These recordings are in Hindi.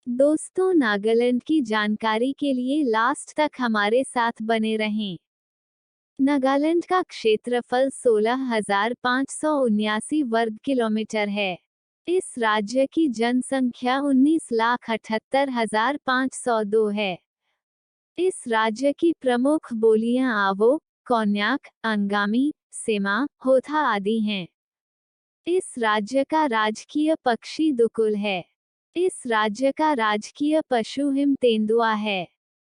दोस्तों, नागालैंड की जानकारी के लिए लास्ट तक हमारे साथ बने रहें। नागालैंड का क्षेत्रफल 16,579 वर्ग किलोमीटर है। इस राज्य की जनसंख्या 19,78,502 है। इस राज्य की प्रमुख बोलियां आवो, कोन्याक, अंगामी, सेमा, होथा आदि हैं। इस राज्य का राजकीय पक्षी दुकुल है। इस राज्य का राजकीय पशु हिम तेंदुआ है।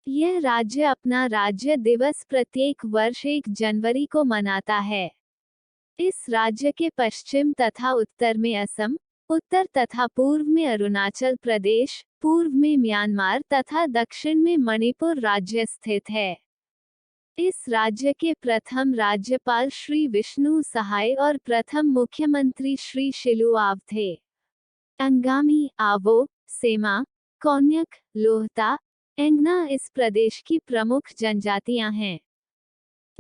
यह राज्य अपना राज्य दिवस प्रत्येक वर्ष 1 जनवरी को मनाता है। इस राज्य के पश्चिम तथा उत्तर में असम, उत्तर तथा पूर्व में अरुणाचल प्रदेश, पूर्व में म्यांमार तथा दक्षिण में मणिपुर राज्य स्थित है। इस राज्य के प्रथम राज्यपाल श्री विष्णु सहाय और प्रथम मुख्यमंत्री श्री शिलुआव थे। अंगामी, आवो, सेमा, कोन्यक, लोहता, एंगना इस प्रदेश की प्रमुख जनजातियां हैं।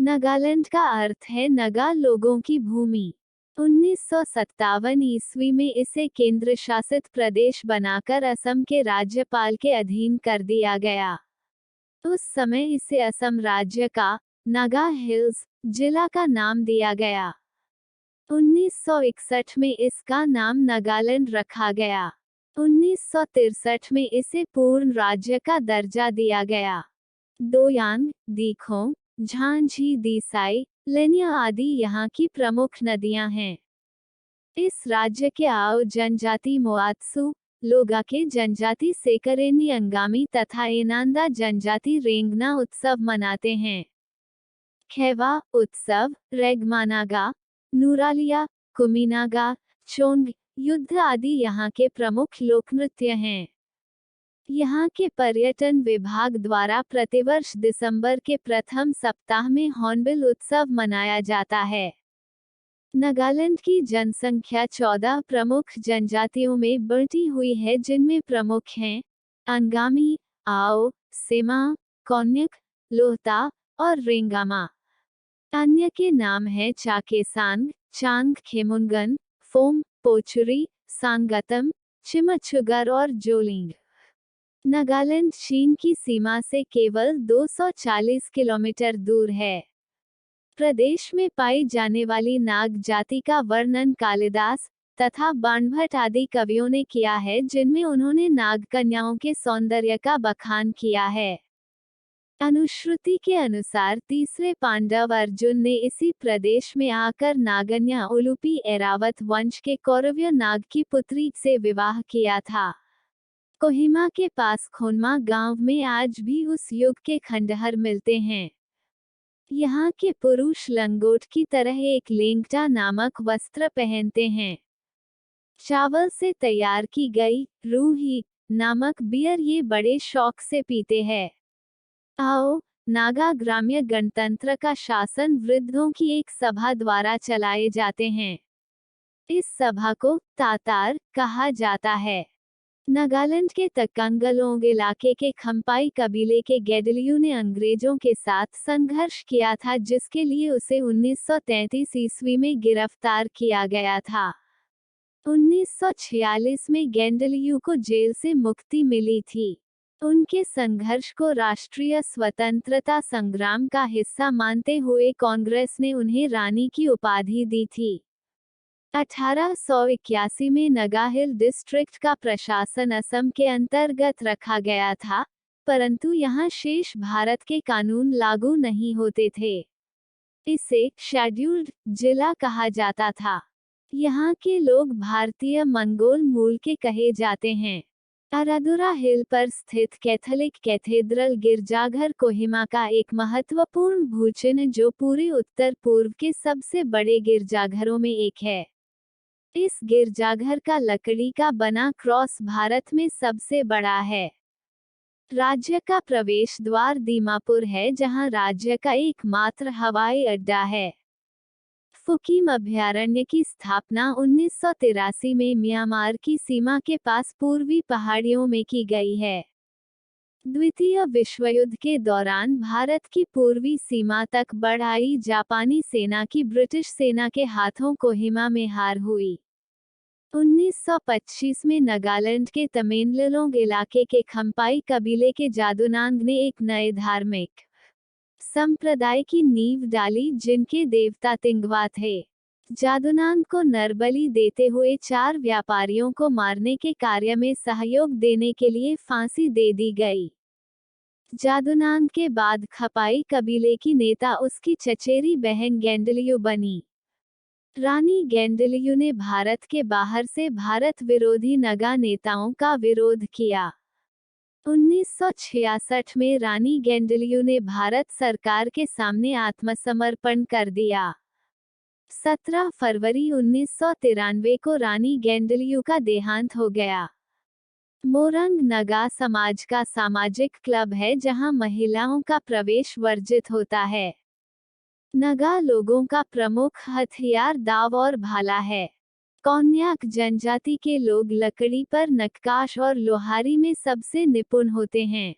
नागालैंड का अर्थ है नगा लोगों की भूमि। 1957 ईस्वी में इसे केंद्र शासित प्रदेश बनाकर असम के राज्यपाल के अधीन कर दिया गया। उस समय इसे असम राज्य का नागा हिल्स जिला का नाम दिया गया। 1961 में इसका नाम नागालैंड रखा गया। 1963 में इसे पूर्ण राज्य का दर्जा दिया गया। दोयांग, दीखों, झांझी दीसाई, लेनिया आदि यहाँ की प्रमुख नदियाँ हैं। इस राज्य के आओ जनजाति मोआत्सु, लोगाके जनजाति सेकरेनी अंगामी तथा एनांदा जनजाति रेंगना उत्सव मनाते हैं। खेवा उत्सव, रेगमानागा, नूरालिया, कुमीनागा, चोंग, युद्ध आदि यहाँ के प्रमुख लोकनृत्य हैं। यहाँ के पर्यटन विभाग द्वारा प्रतिवर्ष दिसंबर के प्रथम सप्ताह में हॉर्नबिल उत्सव मनाया जाता है। नागालैंड की जनसंख्या 14 प्रमुख जनजातियों में बंटी हुई है, जिनमें प्रमुख हैं अंगामी, आओ, सेमा, कोन्यक, लोहता और रेंगामा। अन्य के नाम हैं चाकेसांग, चांग खेमुनगन, फोम, पोचुरी, सांगतम, चिमचुगर और जोलिंग। नागालैंड चीन की सीमा से केवल 240 किलोमीटर दूर है। प्रदेश में पाई जाने वाली नाग जाति का वर्णन कालिदास तथा बाणभट्ट आदि कवियों ने किया है, जिनमें उन्होंने नाग कन्याओं के सौंदर्य का बखान किया है। अनुश्रुति के अनुसार तीसरे पांडव अर्जुन ने इसी प्रदेश में आकर नागन्या उलुपी एरावत वंश के कौरव्य नाग की पुत्री से विवाह किया था। कोहिमा के पास खोनमा गांव में आज भी उस युग के खंडहर मिलते हैं। यहाँ के पुरुष लंगोट की तरह एक लेंगटा नामक वस्त्र पहनते हैं। चावल से तैयार की गई रूही नामक बियर ये बड़े शौक से पीते हैं। आओ, नागा ग्राम्य गणतंत्र का शासन वृद्धों की एक सभा द्वारा चलाए जाते हैं। इस सभा को तातार कहा जाता है। नागालैंड के तकंगलोंग इलाके के खम्पाई कबीले के गेडलियू ने अंग्रेजों के साथ संघर्ष किया था, जिसके लिए उसे 1933 ईस्वी में गिरफ्तार किया गया था। 1946 में गेंडलियू को जेल से मुक्ति मिली थी। उनके संघर्ष को राष्ट्रीय स्वतंत्रता संग्राम का हिस्सा मानते हुए कांग्रेस ने उन्हें रानी की उपाधि दी थी। 1881 में नगाहिल डिस्ट्रिक्ट का प्रशासन असम के अंतर्गत रखा गया था, परंतु यहाँ शेष भारत के कानून लागू नहीं होते थे। इसे शेड्यूल्ड जिला कहा जाता था। यहाँ के लोग भारतीय मंगोल मूल के कहे जाते हैं। अरादुरा हिल पर स्थित कैथोलिक कैथेड्रल गिरजाघर कोहिमा का एक महत्वपूर्ण भूचिन्ह, जो पूरे उत्तर पूर्व के सबसे बड़े गिरजाघरों में एक है। इस गिरजाघर का लकड़ी का बना क्रॉस भारत में सबसे बड़ा है। राज्य का प्रवेश द्वार दीमापुर है, जहां राज्य का एकमात्र हवाई अड्डा है। फुकीम अभयारण्य की स्थापना 1983 में म्यांमार की सीमा के पास पूर्वी पहाड़ियों में की गई है। द्वितीय विश्वयुद्ध के दौरान भारत की पूर्वी सीमा तक बढ़ आई जापानी सेना की ब्रिटिश सेना के हाथों कोहिमा में हार हुई। 1925 में नागालैंड के तमेंगलोंग इलाके के खम्पाई कबीले के जादूनांग ने एक नए धार्मिक संप्रदाय की नींव डाली जिनके देवता तिंगवा थे। जादूनांग को नरबलि देते हुए 4 व्यापारियों को मारने के कार्य में सहयोग देने के लिए फांसी दे दी गई। जादूनांग के बाद खपाई कबीले की नेता उसकी चचेरी बहन गेंडलियू बनी। रानी गेंडलियू ने भारत के बाहर से भारत विरोधी नगा नेताओं का विरोध किया। 1966 में रानी गेंडलियू ने भारत सरकार के सामने आत्मसमर्पण कर दिया। 17 फरवरी 1993 को रानी गेंडलियू का देहांत हो गया। मोरंग नगा समाज का सामाजिक क्लब है जहां महिलाओं का प्रवेश वर्जित होता है। नगा लोगों का प्रमुख हथियार दाव और भाला है। कोन्याक जनजाति के लोग लकड़ी पर नक्काश और लोहारी में सबसे निपुण होते हैं।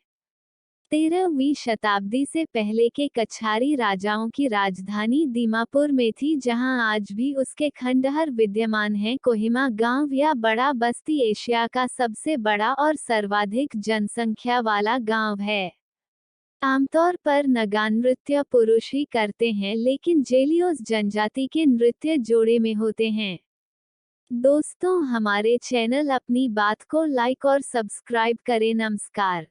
13वीं शताब्दी से पहले के कछारी राजाओं की राजधानी दीमापुर में थी जहां आज भी उसके खंडहर विद्यमान हैं। कोहिमा गांव या बड़ा बस्ती एशिया का सबसे बड़ा और सर्वाधिक जनसंख्या वाला गांव है। आमतौर पर नगा नृत्य पुरुष ही करते हैं लेकिन जेलियोस जनजाति के नृत्य जोड़े में होते हैं। दोस्तों, हमारे चैनल अपनी बात को लाइक और सब्सक्राइब करें। नमस्कार।